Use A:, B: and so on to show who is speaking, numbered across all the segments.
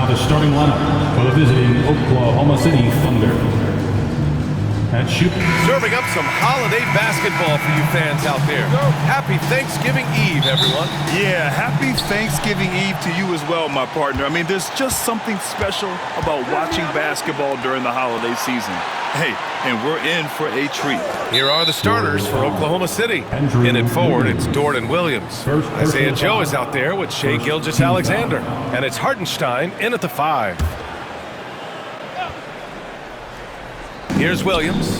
A: now the starting lineup for the visiting Oklahoma City Thunder. At shoot.
B: Serving up some holiday basketball for you fans out there. Happy Thanksgiving Eve, everyone.
C: Yeah, happy Thanksgiving Eve to you as well, my partner. I mean, there's just something special about watching basketball during the holiday season. Hey, and we're in for a treat.
B: Here are the starters for Oklahoma City. In and forward, it's Jordan Williams. Isaiah Joe is out there with Shai Gilgeous-Alexander. And it's Hartenstein in at the 5. Here's Williams.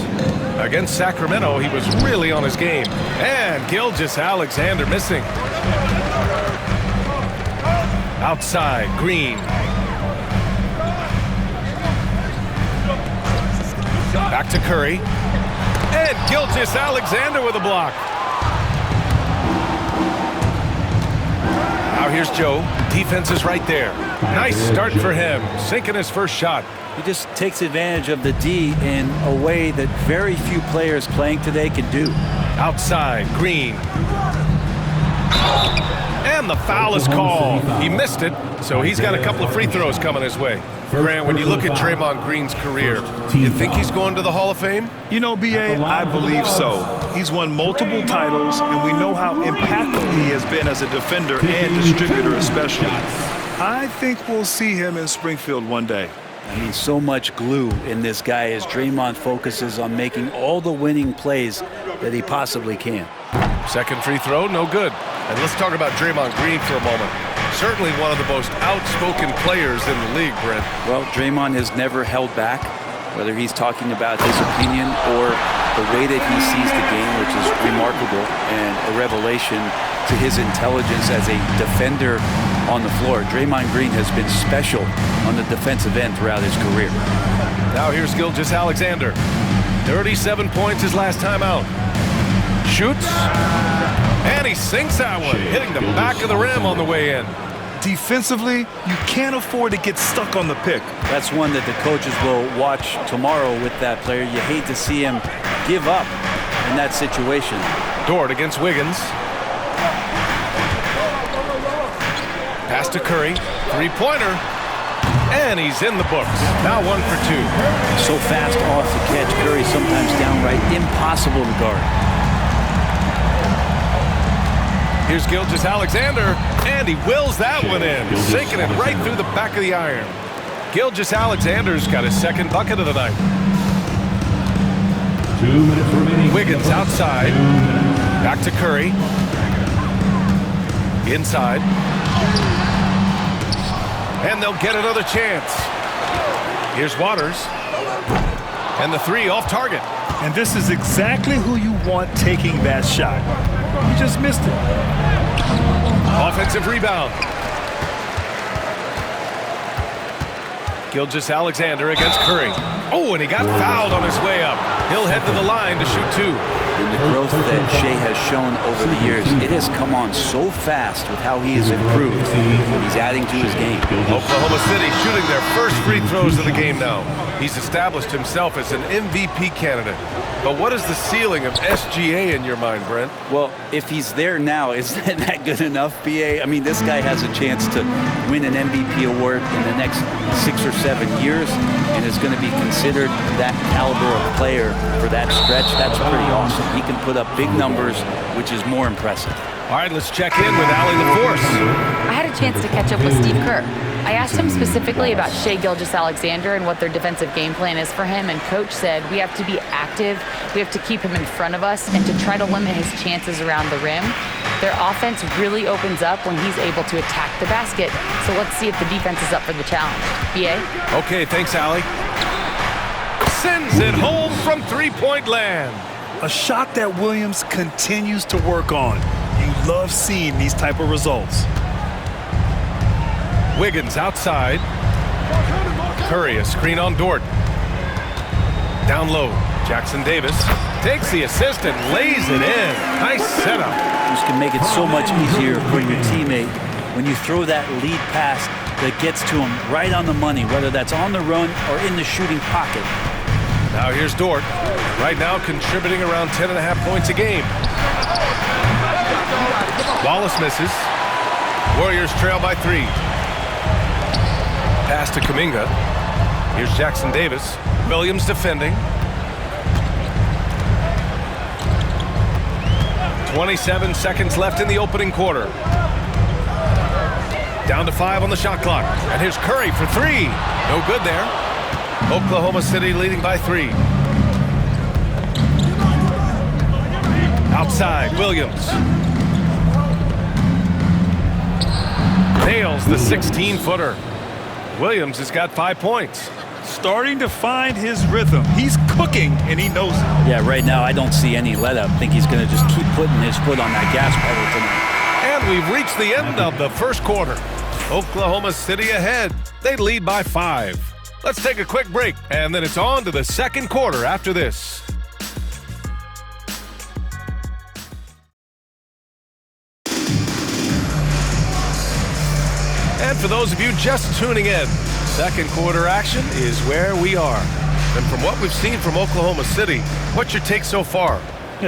B: Against Sacramento, he was really on his game. And Gilgeous-Alexander missing. Outside, Green. Back to Curry. And Gilgeous-Alexander with a block. Now here's Joe. Defense is right there. Nice start for him. Sinking his first shot.
D: He just takes advantage of the D in a way that very few players playing today can do.
B: Outside, Green. And the foul is called. He missed it, so he's got a couple of free throws coming his way. Grant, when you look at Draymond Green's career, you think he's going to the Hall of Fame?
C: You know, B.A., I believe so. He's won multiple titles, and we know how impactful he has been as a defender and distributor especially. I think we'll see him in Springfield one day.
D: I mean, so much glue in this guy as Draymond focuses on making all the winning plays that he possibly can.
B: Second free throw, no good. And let's talk about Draymond Green for a moment. Certainly one of the most outspoken players in the league, Brent.
D: Well, Draymond has never held back, whether he's talking about his opinion or the way that he sees the game, which is remarkable and a revelation to his intelligence as a defender on the floor. Draymond Green has been special on the defensive end throughout his career.
B: Now here's Gilgeous-Alexander. 37 points his last time out. Shoots. And he sinks that one, hitting the back of the rim on the way in.
C: Defensively, you can't afford to get stuck on the pick.
D: That's one that the coaches will watch tomorrow with that player. You hate to see him give up in that situation.
B: Dort against Wiggins. Pass to Curry. Three-pointer. And he's in the books. Now 1 for 2.
D: So fast off the catch. Curry sometimes downright impossible to guard.
B: Here's Gilgeous-Alexander, and he wills that one in, sinking it right through the back of the iron. Gilgeous-Alexander's got his second bucket of the night.
A: 2 minutes remaining.
B: Wiggins outside. Back to Curry. Inside. And they'll get another chance. Here's Waters. And the three off target.
C: And this is exactly who you want taking that shot. You just missed it.
B: Offensive rebound. Gilgeous-Alexander against Curry. Oh, and he got fouled on his way up. He'll head to the line to shoot 2.
D: And the growth that Shai has shown over the years, it has come on so fast with how he has improved. He's adding to his game.
B: Oklahoma City shooting their first free throws of the game now. He's established himself as an MVP candidate. But what is the ceiling of SGA in your mind, Brent?
D: Well, if he's there now, is that good enough, BA? I mean, this guy has a chance to win an MVP award in the next 6 or 7 years and is going to be considered that caliber of player for that stretch. That's pretty awesome. He can put up big numbers, which is more impressive.
B: All right, let's check in with Allie LaForce.
E: I had a chance to catch up with Steve Kerr. I asked him specifically about Shai Gilgeous-Alexander and what their defensive game plan is for him, and Coach said we have to be active, we have to keep him in front of us, and to try to limit his chances around the rim. Their offense really opens up when he's able to attack the basket, so let's see if the defense is up for the challenge. BA?
B: Okay, thanks, Allie. Sends it home from three-point land.
C: A shot that Williams continues to work on. You love seeing these type of results.
B: Wiggins outside. Curry, a screen on Dort. Down low, Jackson Davis takes the assist and lays it in. Nice setup.
D: This can make it so much easier for your teammate when you throw that lead pass that gets to him right on the money, whether that's on the run or in the shooting pocket.
B: Now here's Dort. Right now contributing around 10.5 points a game. Wallace misses. Warriors trail by 3. Pass to Kuminga. Here's Jackson Davis. Williams defending. 27 seconds left in the opening quarter. Down to 5 on the shot clock. And here's Curry for 3. No good there. Oklahoma City leading by 3. Outside, Williams. Nails the 16-footer. Williams has got 5 points.
C: Starting to find his rhythm. He's cooking, and he knows it.
D: Yeah, right now I don't see any let up. I think he's going to just keep putting his foot on that gas pedal tonight.
B: And we've reached the end of the first quarter. Oklahoma City ahead. They lead by 5. Let's take a quick break, and then it's on to the second quarter after this. And for those of you just tuning in, second quarter action is where we are. And from what we've seen from Oklahoma City, what's your take so far?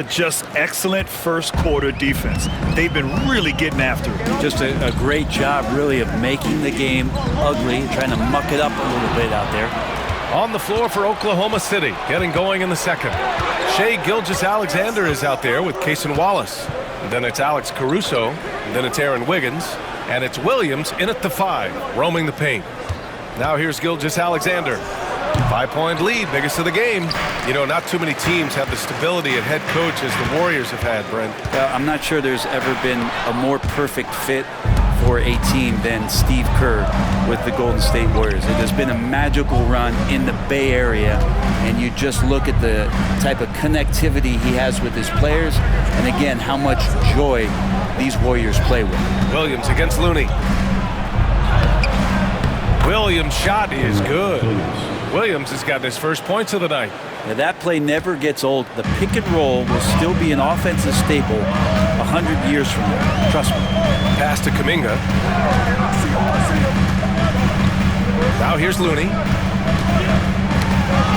C: Just excellent first quarter defense. They've been really getting after it.
D: Just a great job, really, of making the game ugly, trying to muck it up a little bit out there.
B: On the floor for Oklahoma City, getting going in the second. Shai Gilgeous-Alexander is out there with Cason Wallace. And then it's Alex Caruso. And then it's Aaron Wiggins. And it's Williams in at the 5, roaming the paint. Now here's Gilgeous-Alexander. 5-point lead, biggest of the game. You know, not too many teams have the stability at head coach as the Warriors have had, Brent.
D: I'm not sure there's ever been a more perfect fit for a team than Steve Kerr with the Golden State Warriors. It has been a magical run in the Bay Area, and you just look at the type of connectivity he has with his players, and again, how much joy these Warriors play with.
B: Williams against Looney. Williams' shot is good. Williams has gotten his first points of the night.
D: Now, that play never gets old. The pick and roll will still be an offensive staple 100 years from now. Trust me.
B: Pass to Kuminga. Now here's Looney.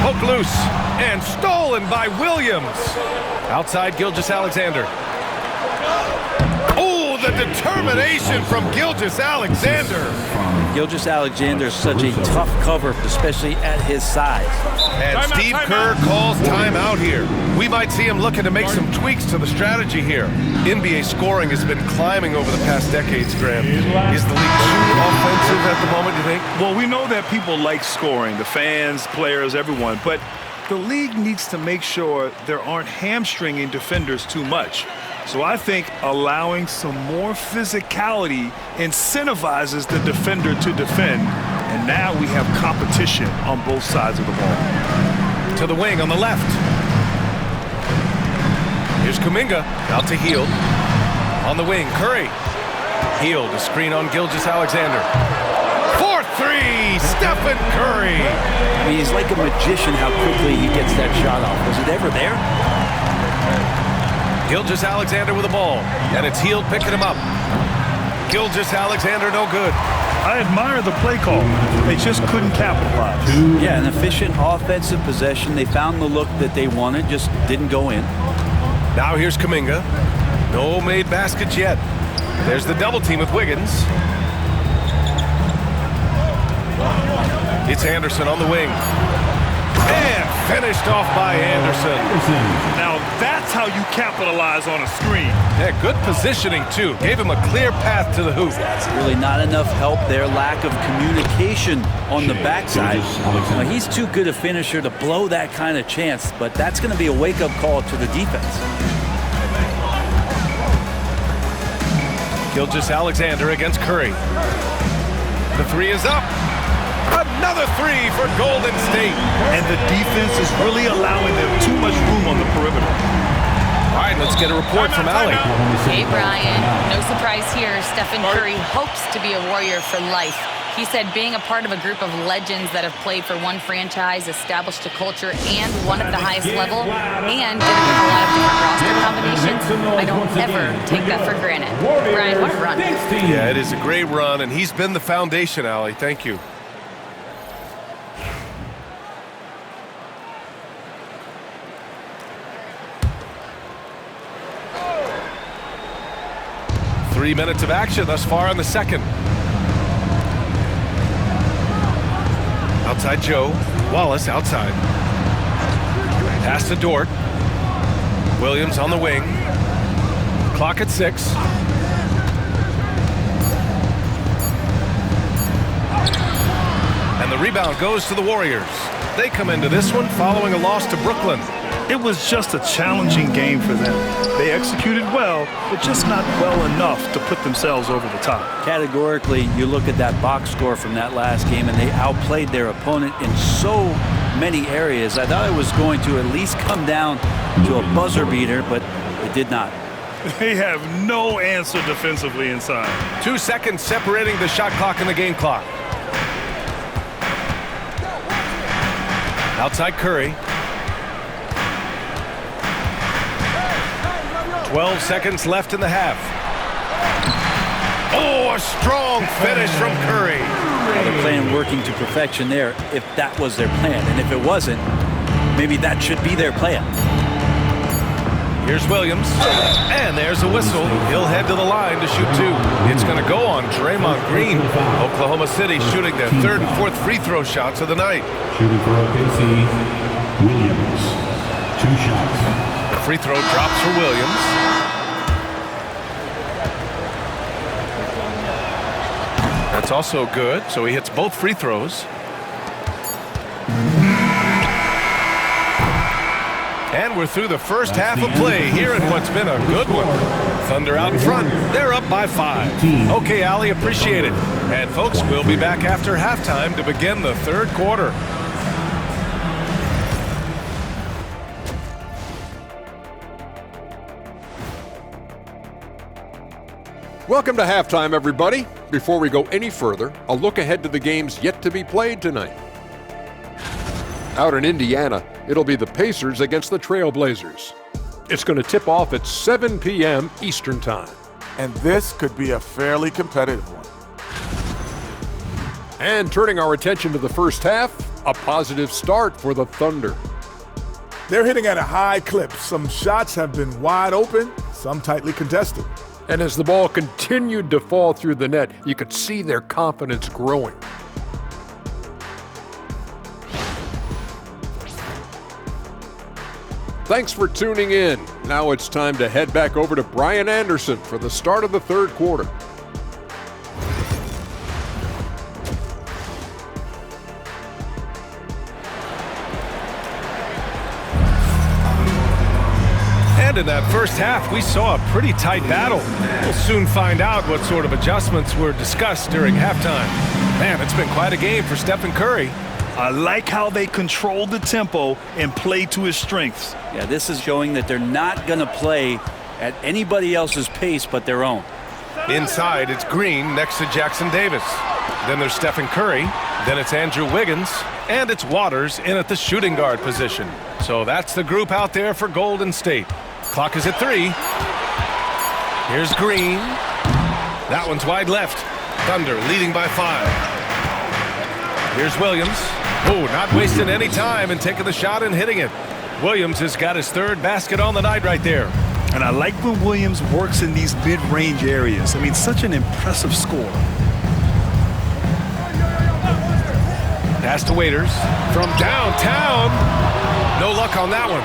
B: Poke loose and stolen by Williams. Outside Gilgeous-Alexander. Oh, the determination from Gilgeous-Alexander.
D: Gilgeous-Alexander is such a tough cover, especially at his size.
B: And Steve Kerr calls timeout here. We might see him looking to make some tweaks to the strategy here. NBA scoring has been climbing over the past decades, Graham. Is the league too offensive at the moment, you think?
C: Well, we know that people like scoring, the fans, players, everyone, but the league needs to make sure there aren't hamstringing defenders too much. So I think allowing some more physicality incentivizes the defender to defend. And now we have competition on both sides of the ball.
B: To the wing on the left. Here's Kuminga, out to Hield. On the wing, Curry. Hield, a screen on Gilgeous-Alexander. 4-3, Stephen Curry.
D: I mean, he's like a magician how quickly he gets that shot off. Was it ever there?
B: Gilgeous-Alexander with the ball, and it's Hield picking him up. Gilgeous-Alexander no good.
C: I admire the play call. They just couldn't capitalize.
D: Yeah, an efficient offensive possession. They found the look that they wanted, just didn't go in.
B: Now here's Kuminga. No made baskets yet. There's the double team with Wiggins. It's Anderson on the wing. And finished off by Anderson.
C: Now that's how you capitalize on a screen.
B: Yeah, good positioning too. Gave him a clear path to the hoop.
D: That's really not enough help there. Lack of communication on the backside. Now, he's too good a finisher to blow that kind of chance, but that's going to be a wake-up call to the defense.
B: Gilgeous-Alexander against Curry. The 3 is up. Another 3 for Golden State.
C: And the defense is really allowing them too much room on the perimeter.
B: All right, let's get a report from Allie.
E: Hey, Brian. No surprise here. Stephen Curry hopes to be a Warrior for life. He said being a part of a group of legends that have played for one franchise, established a culture, and won at the highest level, and did it with a lot of different roster combinations, I don't ever take that for granted. Brian, what a run.
B: Yeah, it is a great run, and he's been the foundation, Allie. Thank you. Outside Joe. Wallace outside. Pass to Dort. Williams on the wing. Clock at 6. And the rebound goes to the Warriors. They come into this one following a loss to Brooklyn.
C: It was just a challenging game for them. They executed well, but just not well enough to put themselves over the top.
D: Categorically, you look at that box score from that last game, and they outplayed their opponent in so many areas. I thought it was going to at least come down to a buzzer beater, but it did not.
C: They have no answer defensively inside.
B: 2 seconds separating the shot clock and the game clock. Outside Curry. 12 seconds left in the half. Oh, a strong finish from Curry.
D: Well, they're playing working to perfection there, if that was their plan. And if it wasn't, maybe that should be their plan.
B: Here's Williams, and there's a whistle. He'll head to the line to shoot 2. It's going to go on Draymond Green. Oklahoma City shooting their 3rd and 4th free throw shots of the night.
A: Shooting for OKC, Williams. 2 shots.
B: The free throw drops for Williams. That's also good, so he hits both free throws. And we're through the first half of play here in what's been a good one. Thunder out in front. They're up by 5. Okay, Ali, appreciate it. And folks, we'll be back after halftime to begin the 3rd quarter.
F: Welcome to halftime, everybody. Before we go any further, a look ahead to the games yet to be played tonight. Out in Indiana, it'll be the Pacers against the Trailblazers. It's going to tip off at 7 p.m. Eastern Time.
G: And this could be a fairly competitive one.
F: And turning our attention to the first half, a positive start for the Thunder.
G: They're hitting at a high clip. Some shots have been wide open, some tightly contested.
F: And as the ball continued to fall through the net, you could see their confidence growing. Thanks for tuning in. Now it's time to head back over to Brian Anderson for the start of the 3rd quarter.
B: And in that first half, we saw a pretty tight battle. We'll soon find out what sort of adjustments were discussed during halftime. Man, it's been quite a game for Stephen Curry.
C: I like how they control the tempo and play to his strengths.
D: Yeah, this is showing that they're not going to play at anybody else's pace but their own.
B: Inside, it's Green next to Jackson Davis. Then there's Stephen Curry. Then it's Andrew Wiggins. And it's Waters in at the shooting guard position. So that's the group out there for Golden State. Clock is at 3. Here's Green. That one's wide left. Thunder leading by 5. Here's Williams. Oh, not wasting any time and taking the shot and hitting it. Williams has got his 3rd basket on the night right there.
C: And I like when Williams works in these mid-range areas. I mean, such an impressive score.
B: Pass to Waiters from downtown. No luck on that one.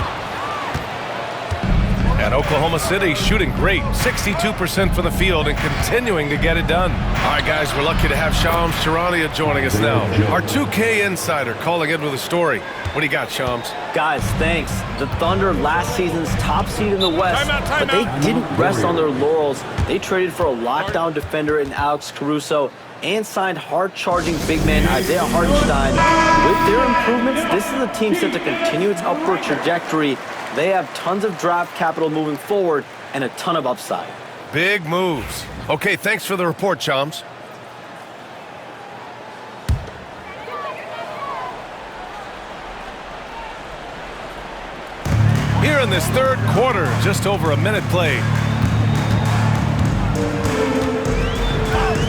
B: And Oklahoma City shooting great, 62% from the field and continuing to get it done. All right, guys, we're lucky to have Shams Charania joining us now. Our 2K insider calling in with a story. What do you got, Shams?
H: Guys, thanks. The Thunder last season's top seed in the West, but they didn't rest on their laurels. They traded for a lockdown defender in Alex Caruso and signed hard-charging big man Isaiah Hartenstein. With their improvements, this is a team set to continue its upward trajectory. They have tons of draft capital moving forward and a ton of upside.
B: Big moves. Okay, thanks for the report, Shams. Here in this 3rd quarter, just over a minute played.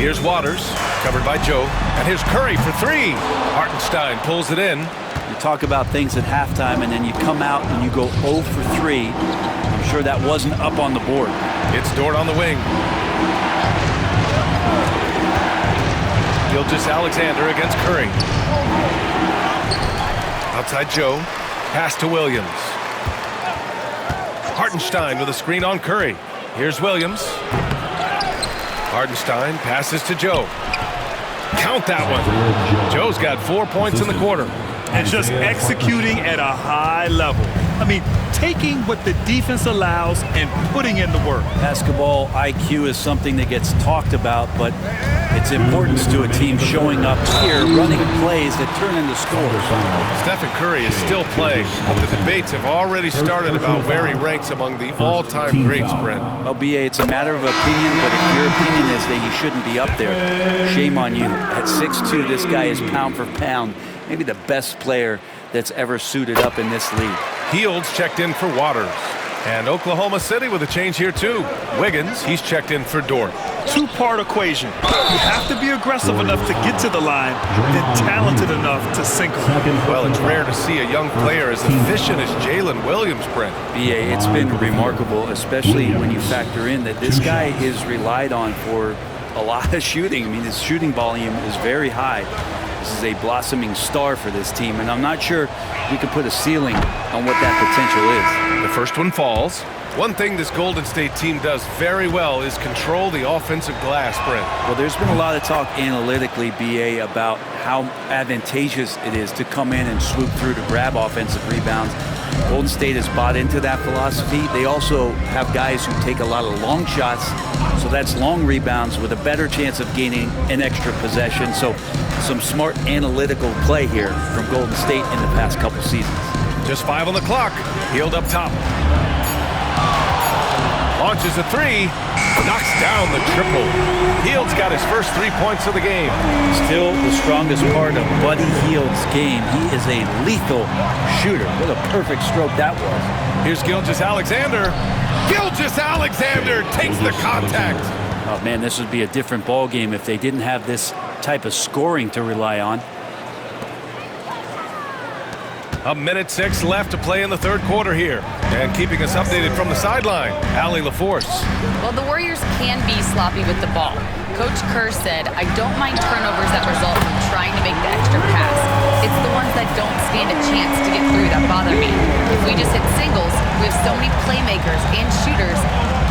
B: Here's Waters, covered by Joe. And here's Curry for 3. Hartenstein pulls it in.
D: You talk about things at halftime, and then you come out and you go 0 for 3. I'm sure that wasn't up on the board.
B: It's Dort on the wing. Gilgeous Alexander against Curry. Outside Joe. Pass to Williams. Hartenstein with a screen on Curry. Here's Williams. Hartenstein passes to Joe. Count that one. Joe's got 4 points in the quarter.
C: And just executing at a high level. I mean, taking what the defense allows and putting in the work.
D: Basketball IQ is something that gets talked about, but its importance to a team showing up here, running plays that turn into scores.
B: Stephen Curry is still playing. The debates have already started about where he ranks among the all-time greats, Brent.
D: Well, BA, it's a matter of opinion, but if your opinion is that you shouldn't be up there, shame on you. At 6'2", this guy is pound for pound, maybe the best player that's ever suited up in this league.
B: Fields checked in for Waters. And Oklahoma City with a change here, too. Wiggins, he's checked in for Dort.
C: Two-part equation. You have to be aggressive enough to get to the line, then talented enough to sink them.
B: Well, it's rare to see a young player as efficient as Jalen Williams, Brent.
D: BA, it's been remarkable, especially when you factor in that this guy is relied on for a lot of shooting. I mean, his shooting volume is very high. This is a blossoming star for this team, and I'm not sure we can put a ceiling on what that potential is.
B: The first one falls. One thing this Golden State team does very well is control the offensive glass, Brent.
D: Well, there's been a lot of talk analytically, BA, about how advantageous it is to come in and swoop through to grab offensive rebounds. Golden State has bought into that philosophy. They also have guys who take a lot of long shots, so that's long rebounds with a better chance of gaining an extra possession. So some smart analytical play here from Golden State in the past couple seasons.
B: Just 5 on the clock. Hield up top. Launches a three. Knocks down the triple. Hield's got his first 3 points of the game.
D: Still the strongest part of Buddy Hield's game. He is a lethal shooter. What a perfect stroke that was.
B: Here's Gilgeous-Alexander. Gilgeous-Alexander takes the contact.
D: Oh man, this would be a different ball game if they didn't have this type of scoring to rely on.
B: 1:06 left to play in the third quarter here. And keeping us updated from the sideline, Allie LaForce.
E: Well, the Warriors can be sloppy with the ball. Coach Kerr said, I don't mind turnovers that result from trying to make the extra pass. It's the ones that don't stand a chance to get through that bother me. If we just hit singles, we have so many playmakers and shooters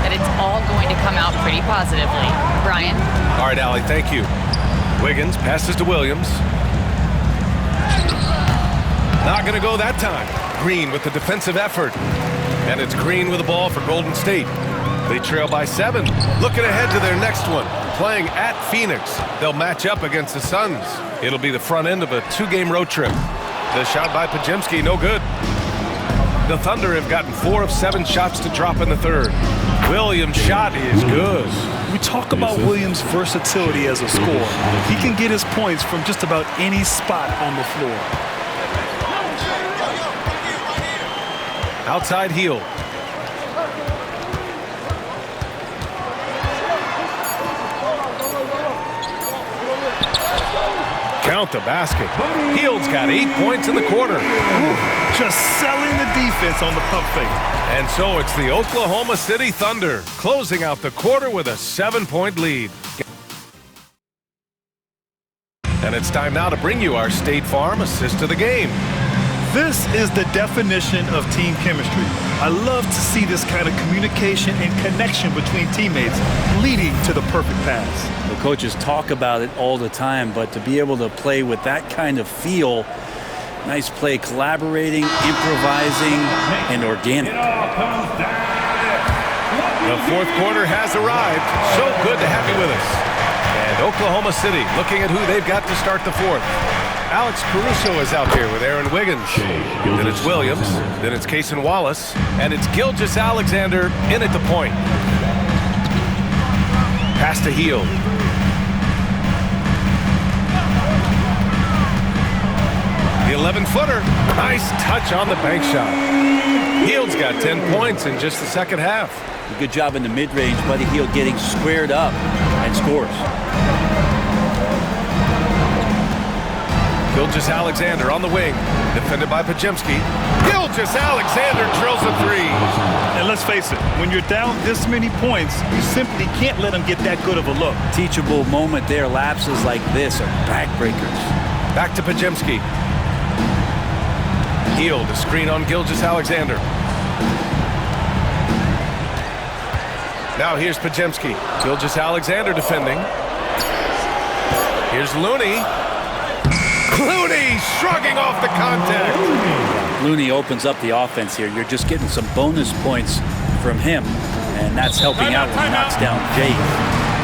E: that it's all going to come out pretty positively. Brian?
B: All right, Allie, thank you. Wiggins passes to Williams. Not going to go that time. Green with the defensive effort. And it's Green with the ball for Golden State. They trail by 7. Looking ahead to their next one. Playing at Phoenix. They'll match up against the Suns. It'll be the front end of a 2-game road trip. The shot by Podziemski, no good. The Thunder have gotten 4 of 7 shots to drop in the third. Williams' shot is good.
C: We talk about Williams' versatility as a scorer. He can get his points from just about any spot on the floor.
B: Outside Hield. Count the basket. Hield's got 8 points in the quarter.
C: Just selling the defense on the pump fake.
B: And so it's the Oklahoma City Thunder closing out the quarter with a 7-point lead. And it's time now to bring you our State Farm assist of the game.
C: This is the definition of team chemistry. I love to see this kind of communication and connection between teammates leading to the perfect pass.
D: The coaches talk about it all the time, but to be able to play with that kind of feel, nice play, collaborating, improvising, and organic.
B: The fourth quarter has arrived. So good to have you with us. And Oklahoma City looking at who they've got to start the fourth. Alex Caruso is out there with Aaron Wiggins. Then it's Williams. Then it's Cason Wallace. And it's Gilgeous-Alexander in at the point. Pass to Hield. The 11-footer. Nice touch on the bank shot. Hield's got 10 points in just the second half.
D: Good job in the mid-range. Buddy Hield getting squared up and scores.
B: Gilgeous-Alexander on the wing, defended by Podziemski. Gilgeous-Alexander drills a three.
C: And let's face it, when you're down this many points, you simply can't let them get that good of a look.
D: Teachable moment there. Lapses like this are backbreakers.
B: Back to Podziemski. Heel to screen on Gilgeous Alexander. Now here's Pajemski. Gilgeous Alexander defending. Here's Looney. Looney shrugging off the contact.
D: Looney opens up the offense here. You're just getting some bonus points from him, and that's helping out when he knocks down Jay.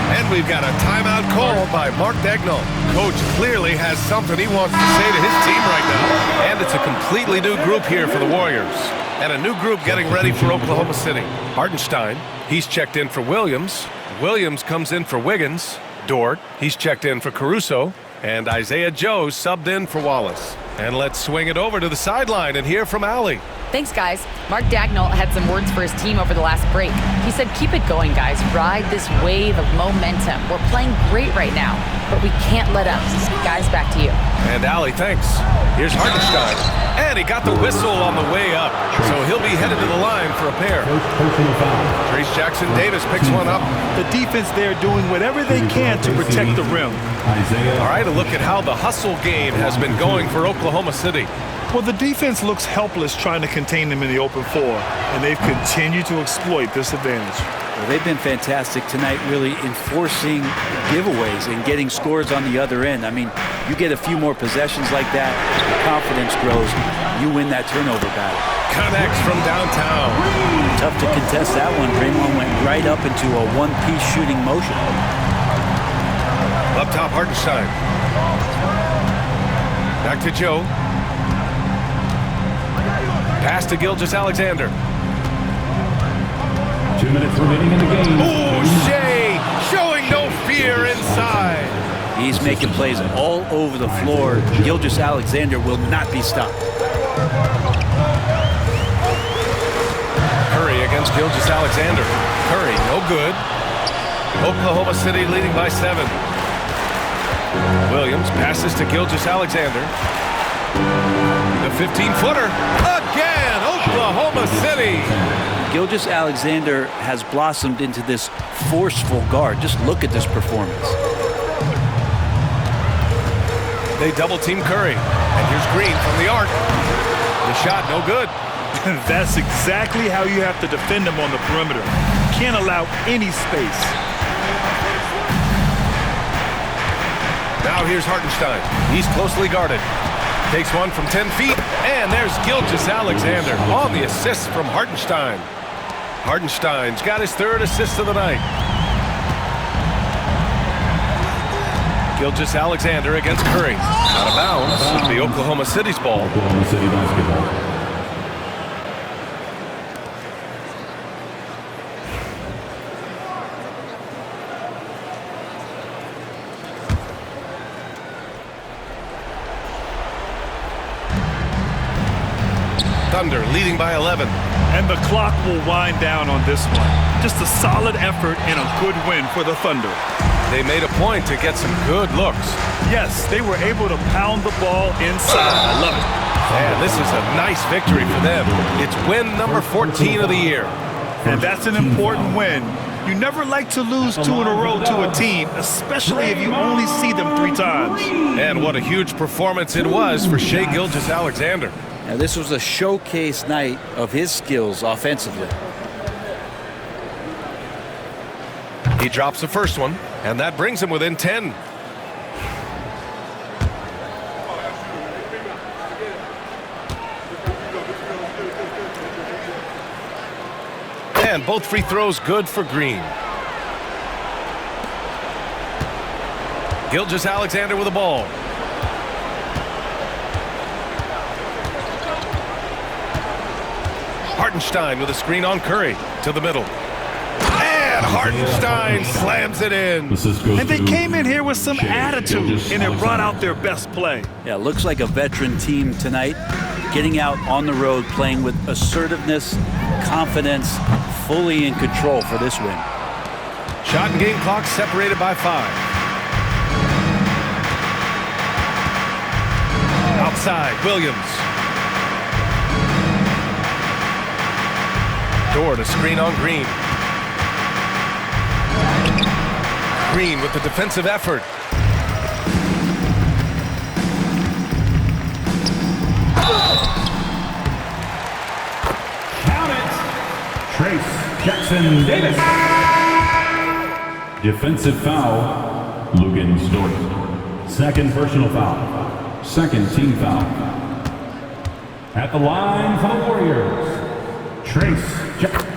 B: And we've got a timeout call by Mark Dagnall. Coach clearly has something he wants to say to his team right now. And it's a completely new group here for the Warriors. And a new group getting ready for Oklahoma City. Hartenstein, he's checked in for Williams. Williams comes in for Wiggins. Dort, he's checked in for Caruso. And Isaiah Joe subbed in for Wallace. And let's swing it over to the sideline and hear from Allie.
E: Thanks, guys. Mark Dagnall had some words for his team over the last break. He said, keep it going, guys. Ride this wave of momentum. We're playing great right now, but we can't let up. Guys, back to you.
B: And Allie, thanks. Here's Hartenstein. And he got the whistle on the way up, so he'll be headed to the line for a pair. Trace Jackson Davis picks one up.
C: The defense there doing whatever they can to protect the rim.
B: All right, a look at how the hustle game has been going for Oklahoma City.
C: Well, the defense looks helpless trying to contain them in the open floor, and they've continued to exploit this advantage.
D: Well, they've been fantastic tonight, really enforcing giveaways and getting scores on the other end. I mean, you get a few more possessions like that, your confidence grows, you win that turnover battle.
B: Connects from downtown.
D: Tough to contest that one. Draymond went right up into a one-piece shooting motion.
B: Up top, Hartenstein. Back to Joe. Pass to Gilgeous Alexander.
A: 2 minutes remaining in the game.
B: Oh, Shea showing no fear inside.
D: He's making plays all over the floor. Gilgeous Alexander will not be stopped.
B: Curry against Gilgeous Alexander. Curry, no good. Oklahoma City leading by 7. Williams passes to Gilgeous Alexander. The 15-footer. Again, Oklahoma City.
D: Gilgeous Alexander has blossomed into this forceful guard. Just look at this performance.
B: They double-team Curry. And here's Green from the arc. The shot, no good.
C: That's exactly how you have to defend them on the perimeter. Can't allow any space.
B: Now here's Hartenstein. He's closely guarded. Takes one from 10 feet, and there's Gilgeous Alexander on the assist from Hartenstein. Hartenstein's got his 3rd assist of the night. Gilgeous Alexander against Curry. Out of bounds. It'll be Oklahoma City's ball.
A: Oklahoma City basketball.
B: Thunder leading by 11.
C: And the clock will wind down on this one. Just a solid effort and a good win for the Thunder.
B: They made a point to get some good looks.
C: Yes, they were able to pound the ball inside. I love it.
B: And this is a nice victory for them. It's win number 14 of the year.
C: And that's an important win. You never like to lose 2 in a row to a team, especially if you only see them 3 times.
B: And what a huge performance it was for Shai Gilgeous-Alexander.
D: Now, this was a showcase night of his skills offensively.
B: He drops the first one, and that brings him within 10. And both free throws good for Green. Gilgeous-Alexander with the ball. Hartenstein with a screen on Curry to the middle. And Hartenstein slams it in.
C: And they came in here with some attitude, and it brought out their best play.
D: Yeah, looks like a veteran team tonight. Getting out on the road, playing with assertiveness, confidence, fully in control for this win.
B: Shot and game clock separated by 5. Outside, Williams. Dort, a screen on Green. Green with the defensive effort.
A: Jackson Davis. Defensive foul, Lugansdorf. Second personal foul. Second team foul. At the line for the Warriors, Trace Jackson.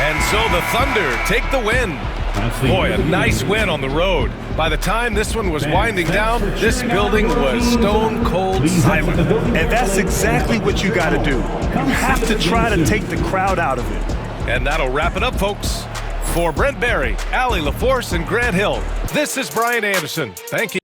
B: And so the Thunder take the win. Boy, a nice win on the road. By the time this one was winding down, this building was stone cold silent.
C: And that's exactly what you got to do. You have to try to take the crowd out of it.
B: And that'll wrap it up, folks. For Brent Berry, Allie LaForce, and Grant Hill, this is Brian Anderson. Thank you.